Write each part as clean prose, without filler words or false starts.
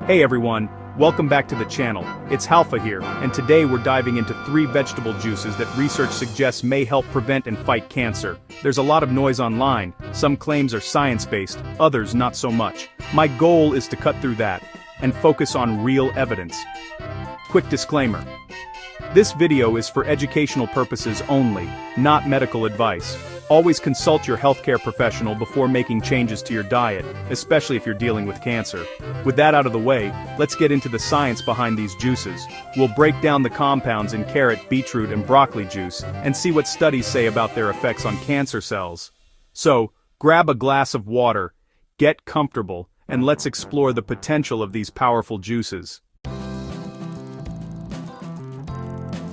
Hey everyone, welcome back to the channel. It's Halfa here, and today we're diving into 3 vegetable juices that research suggests may help prevent and fight cancer. There's a lot of noise online, some claims are science-based, others not so much. My goal is to cut through that, and focus on real evidence. Quick disclaimer. This video is for educational purposes only, not medical advice. Always consult your healthcare professional before making changes to your diet, especially if you're dealing with cancer. With that out of the way, let's get into the science behind these juices. We'll break down the compounds in carrot, beetroot, and broccoli juice, and see what studies say about their effects on cancer cells. So, grab a glass of water, get comfortable, and let's explore the potential of these powerful juices.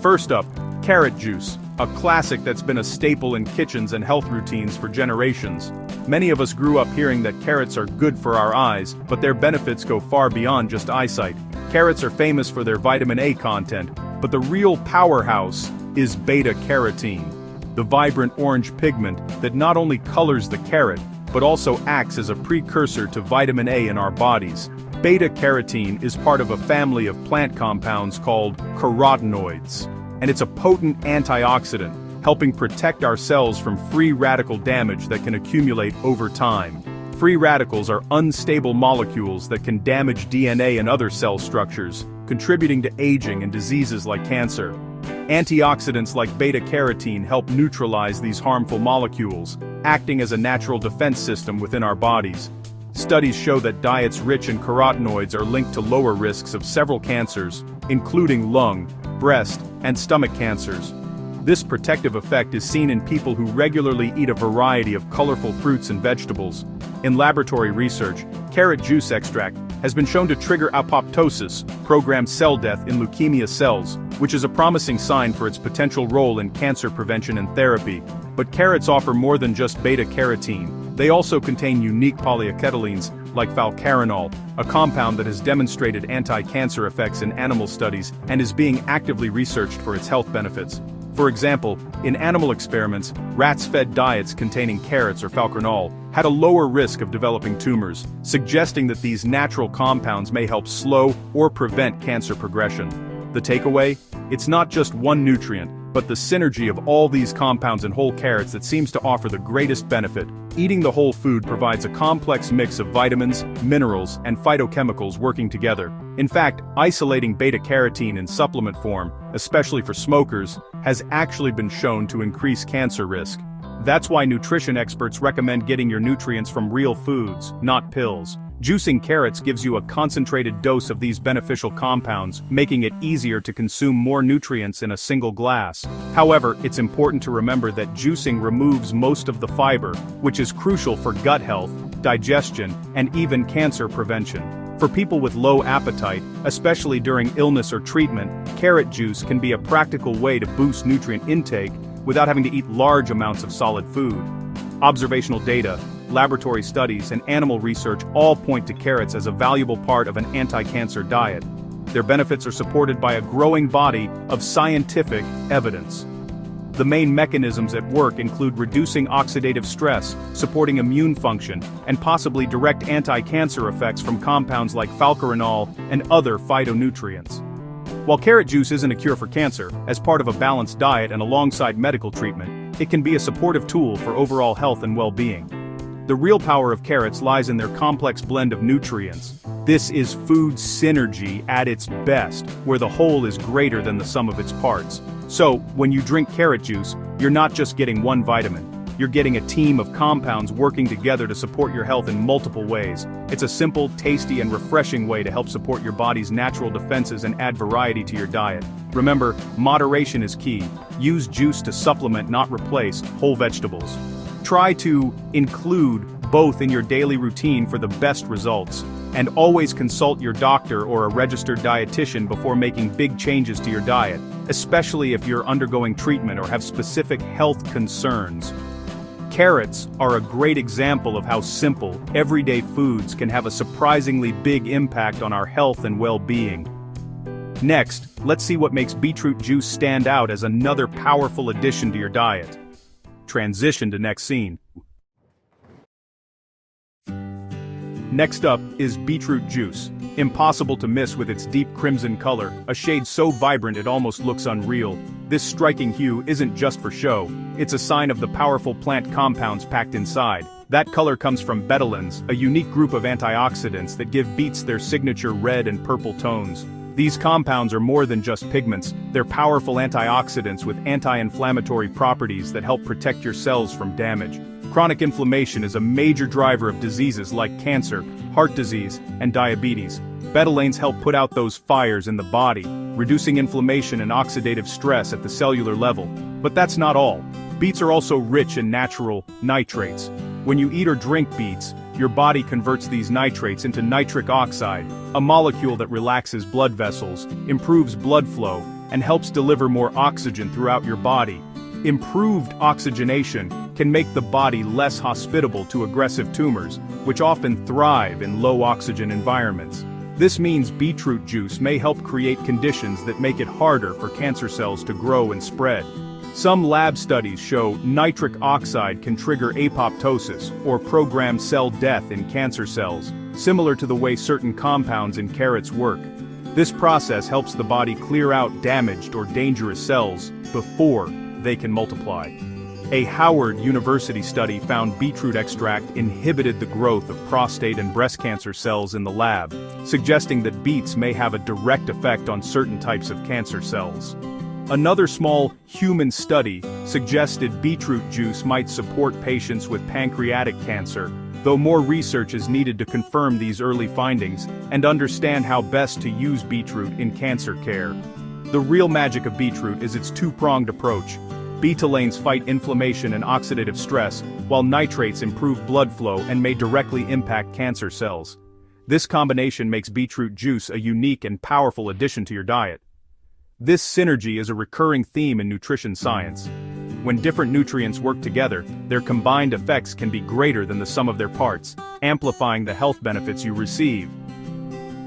First up, carrot juice. A classic that's been a staple in kitchens and health routines for generations. Many of us grew up hearing that carrots are good for our eyes, but their benefits go far beyond just eyesight. Carrots are famous for their vitamin A content, but the real powerhouse is beta-carotene, the vibrant orange pigment that not only colors the carrot, but also acts as a precursor to vitamin A in our bodies. Beta-carotene is part of a family of plant compounds called carotenoids. And it's a potent antioxidant, helping protect our cells from free radical damage that can accumulate over time. Free radicals are unstable molecules that can damage DNA and other cell structures, contributing to aging and diseases like cancer. Antioxidants like beta-carotene help neutralize these harmful molecules, acting as a natural defense system within our bodies. Studies show that diets rich in carotenoids are linked to lower risks of several cancers, including lung, breast, and stomach cancers. This protective effect is seen in people who regularly eat a variety of colorful fruits and vegetables. In laboratory research, carrot juice extract has been shown to trigger apoptosis, programmed cell death in leukemia cells, which is a promising sign for its potential role in cancer prevention and therapy. But carrots offer more than just beta-carotene. They also contain unique polyacetylines, like falcarinol, a compound that has demonstrated anti-cancer effects in animal studies and is being actively researched for its health benefits. For example, in animal experiments, rats fed diets containing carrots or falcarinol had a lower risk of developing tumors, suggesting that these natural compounds may help slow or prevent cancer progression. The takeaway? It's not just one nutrient, but the synergy of all these compounds in whole carrots that seems to offer the greatest benefit. Eating the whole food provides a complex mix of vitamins, minerals, and phytochemicals working together. In fact, isolating beta-carotene in supplement form, especially for smokers, has actually been shown to increase cancer risk. That's why nutrition experts recommend getting your nutrients from real foods, not pills. Juicing carrots gives you a concentrated dose of these beneficial compounds, making it easier to consume more nutrients in a single glass. However, it's important to remember that juicing removes most of the fiber, which is crucial for gut health, digestion, and even cancer prevention. For people with low appetite, especially during illness or treatment, carrot juice can be a practical way to boost nutrient intake without having to eat large amounts of solid food. Observational data, laboratory studies, and animal research all point to carrots as a valuable part of an anti-cancer diet. Their benefits are supported by a growing body of scientific evidence. The main mechanisms at work include reducing oxidative stress, supporting immune function, and possibly direct anti-cancer effects from compounds like falcarinol and other phytonutrients. While carrot juice isn't a cure for cancer, as part of a balanced diet and alongside medical treatment, it can be a supportive tool for overall health and well-being. The real power of carrots lies in their complex blend of nutrients. This is food synergy at its best, where the whole is greater than the sum of its parts. So, when you drink carrot juice, you're not just getting one vitamin. You're getting a team of compounds working together to support your health in multiple ways. It's a simple, tasty, and refreshing way to help support your body's natural defenses and add variety to your diet. Remember, moderation is key. Use juice to supplement, not replace, whole vegetables. Try to include both in your daily routine for the best results. And always consult your doctor or a registered dietitian before making big changes to your diet, especially if you're undergoing treatment or have specific health concerns. Carrots are a great example of how simple, everyday foods can have a surprisingly big impact on our health and well-being. Next, let's see what makes beetroot juice stand out as another powerful addition to your diet. Transition to next scene. Next up is beetroot juice. Impossible to miss with its deep crimson color, a shade so vibrant it almost looks unreal. This striking hue isn't just for show, it's a sign of the powerful plant compounds packed inside. That color comes from betalains, a unique group of antioxidants that give beets their signature red and purple tones. These compounds are more than just pigments, they're powerful antioxidants with anti-inflammatory properties that help protect your cells from damage. Chronic inflammation is a major driver of diseases like cancer, heart disease, and diabetes. Betalains help put out those fires in the body, reducing inflammation and oxidative stress at the cellular level. But that's not all. Beets are also rich in natural nitrates. When you eat or drink beets, your body converts these nitrates into nitric oxide, a molecule that relaxes blood vessels, improves blood flow, and helps deliver more oxygen throughout your body. Improved oxygenation can make the body less hospitable to aggressive tumors, which often thrive in low-oxygen environments. This means beetroot juice may help create conditions that make it harder for cancer cells to grow and spread. Some lab studies show nitric oxide can trigger apoptosis, or programmed cell death in cancer cells, similar to the way certain compounds in carrots work. This process helps the body clear out damaged or dangerous cells before they can multiply. A Howard University study found beetroot extract inhibited the growth of prostate and breast cancer cells in the lab, suggesting that beets may have a direct effect on certain types of cancer cells. Another small human study suggested beetroot juice might support patients with pancreatic cancer, though more research is needed to confirm these early findings and understand how best to use beetroot in cancer care. The real magic of beetroot is its two-pronged approach. Betalains fight inflammation and oxidative stress, while nitrates improve blood flow and may directly impact cancer cells. This combination makes beetroot juice a unique and powerful addition to your diet. This synergy is a recurring theme in nutrition science. When different nutrients work together, their combined effects can be greater than the sum of their parts, amplifying the health benefits you receive.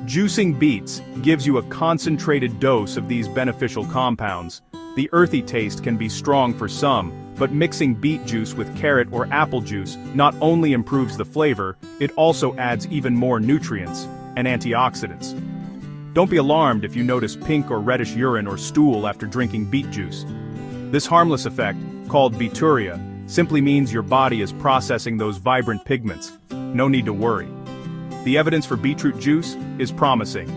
Juicing beets gives you a concentrated dose of these beneficial compounds. The earthy taste can be strong for some, but mixing beet juice with carrot or apple juice not only improves the flavor, it also adds even more nutrients and antioxidants. Don't be alarmed if you notice pink or reddish urine or stool after drinking beet juice. This harmless effect, called beeturia, simply means your body is processing those vibrant pigments. No need to worry. The evidence for beetroot juice is promising.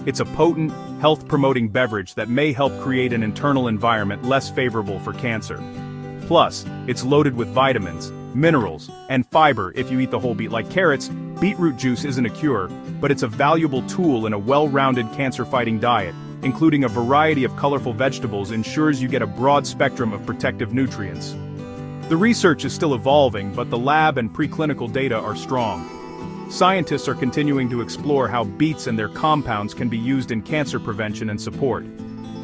It's a potent, health-promoting beverage that may help create an internal environment less favorable for cancer. Plus, it's loaded with vitamins, minerals, and fiber if you eat the whole beet. Like carrots, beetroot juice isn't a cure, but it's a valuable tool in a well-rounded cancer-fighting diet. Including a variety of colorful vegetables ensures you get a broad spectrum of protective nutrients. The research is still evolving, but the lab and preclinical data are strong. Scientists are continuing to explore how beets and their compounds can be used in cancer prevention and support.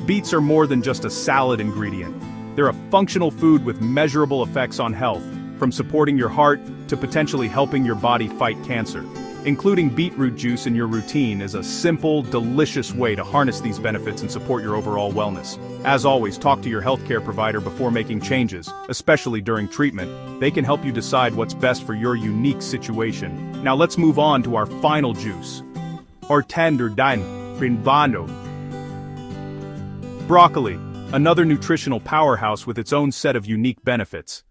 Beets are more than just a salad ingredient. They're a functional food with measurable effects on health, from supporting your heart to potentially helping your body fight cancer. Including beetroot juice in your routine is a simple, delicious way to harness these benefits and support your overall wellness. As always, talk to your healthcare provider before making changes, especially during treatment. They can help you decide what's best for your unique situation. Now let's move on to our final juice. Broccoli, another nutritional powerhouse with its own set of unique benefits.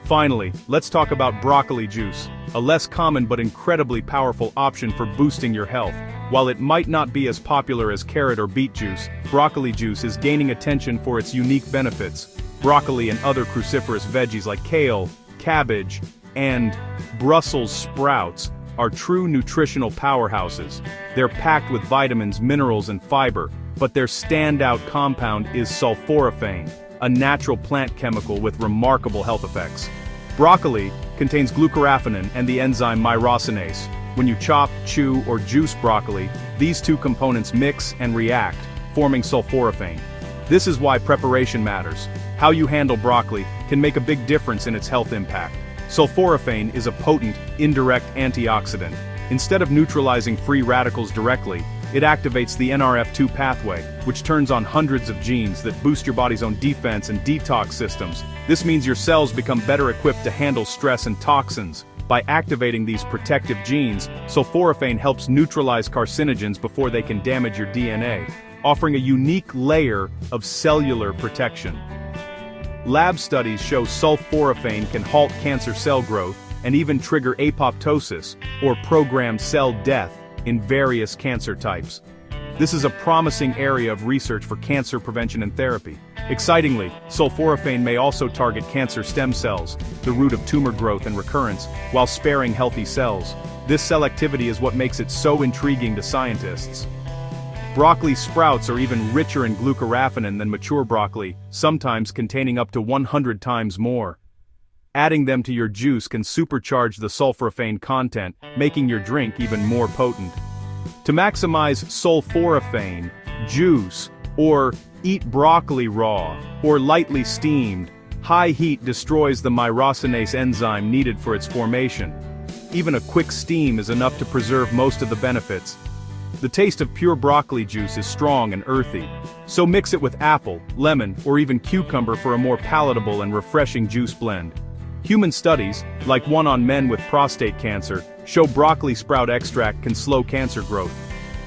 Finally, let's talk about broccoli juice, a less common but incredibly powerful option for boosting your health. While it might not be as popular as carrot or beet juice, broccoli juice is gaining attention for its unique benefits. Broccoli and other cruciferous veggies like kale, cabbage, and Brussels sprouts are true nutritional powerhouses. They're packed with vitamins, minerals, and fiber, but their standout compound is sulforaphane, a natural plant chemical with remarkable health effects. Broccoli contains glucoraphanin and the enzyme myrosinase. When you chop, chew, or juice broccoli, these two components mix and react, forming sulforaphane. This is why preparation matters. How you handle broccoli can make a big difference in its health impact. Sulforaphane is a potent, indirect antioxidant. Instead of neutralizing free radicals directly, It activates the NRF2 pathway, which turns on hundreds of genes that boost your body's own defense and detox systems. This means your cells become better equipped to handle stress and toxins. By activating these protective genes, sulforaphane helps neutralize carcinogens before they can damage your DNA, offering a unique layer of cellular protection. Lab studies show sulforaphane can halt cancer cell growth and even trigger apoptosis, or programmed cell death, in various cancer types. This is a promising area of research for cancer prevention and therapy. Excitingly, sulforaphane may also target cancer stem cells, the root of tumor growth and recurrence, while sparing healthy cells. This selectivity is what makes it so intriguing to scientists. Broccoli sprouts are even richer in glucoraphanin than mature broccoli, sometimes containing up to 100 times more. Adding them to your juice can supercharge the sulforaphane content, making your drink even more potent. To maximize sulforaphane, juice, or eat broccoli raw, or lightly steamed. High heat destroys the myrosinase enzyme needed for its formation. Even a quick steam is enough to preserve most of the benefits. The taste of pure broccoli juice is strong and earthy, so mix it with apple, lemon, or even cucumber for a more palatable and refreshing juice blend. Human studies, like one on men with prostate cancer, show broccoli sprout extract can slow cancer growth.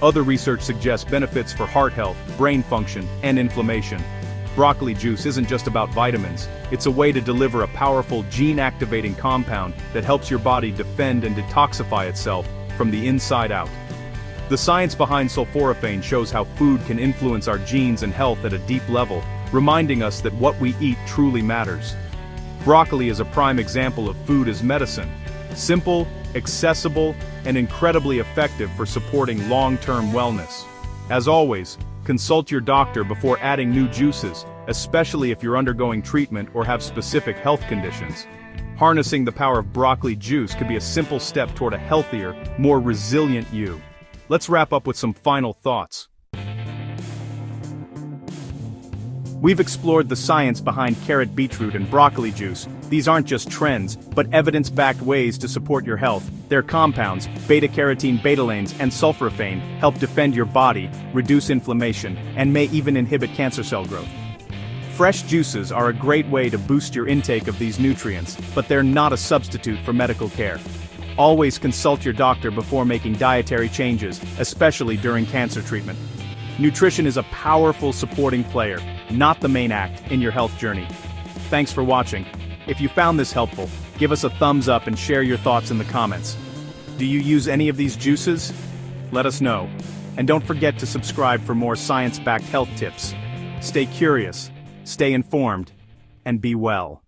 Other research suggests benefits for heart health, brain function, and inflammation. Broccoli juice isn't just about vitamins, it's a way to deliver a powerful gene-activating compound that helps your body defend and detoxify itself from the inside out. The science behind sulforaphane shows how food can influence our genes and health at a deep level, reminding us that what we eat truly matters. Broccoli is a prime example of food as medicine. Simple, accessible, and incredibly effective for supporting long-term wellness. As always, consult your doctor before adding new juices, especially if you're undergoing treatment or have specific health conditions. Harnessing the power of broccoli juice could be a simple step toward a healthier, more resilient you. Let's wrap up with some final thoughts. We've explored the science behind carrot, beetroot, and broccoli juice. These aren't just trends, but evidence-backed ways to support your health. Their compounds, beta-carotene, betalains, and sulforaphane, help defend your body, reduce inflammation, and may even inhibit cancer cell growth. Fresh juices are a great way to boost your intake of these nutrients, but they're not a substitute for medical care. Always consult your doctor before making dietary changes, especially during cancer treatment. Nutrition is a powerful supporting player, not the main act, in your health journey. Thanks for watching. If you found this helpful, give us a thumbs up and share your thoughts in the comments. Do you use any of these juices? Let us know. And don't forget to subscribe for more science-backed health tips. Stay curious, stay informed, and be well.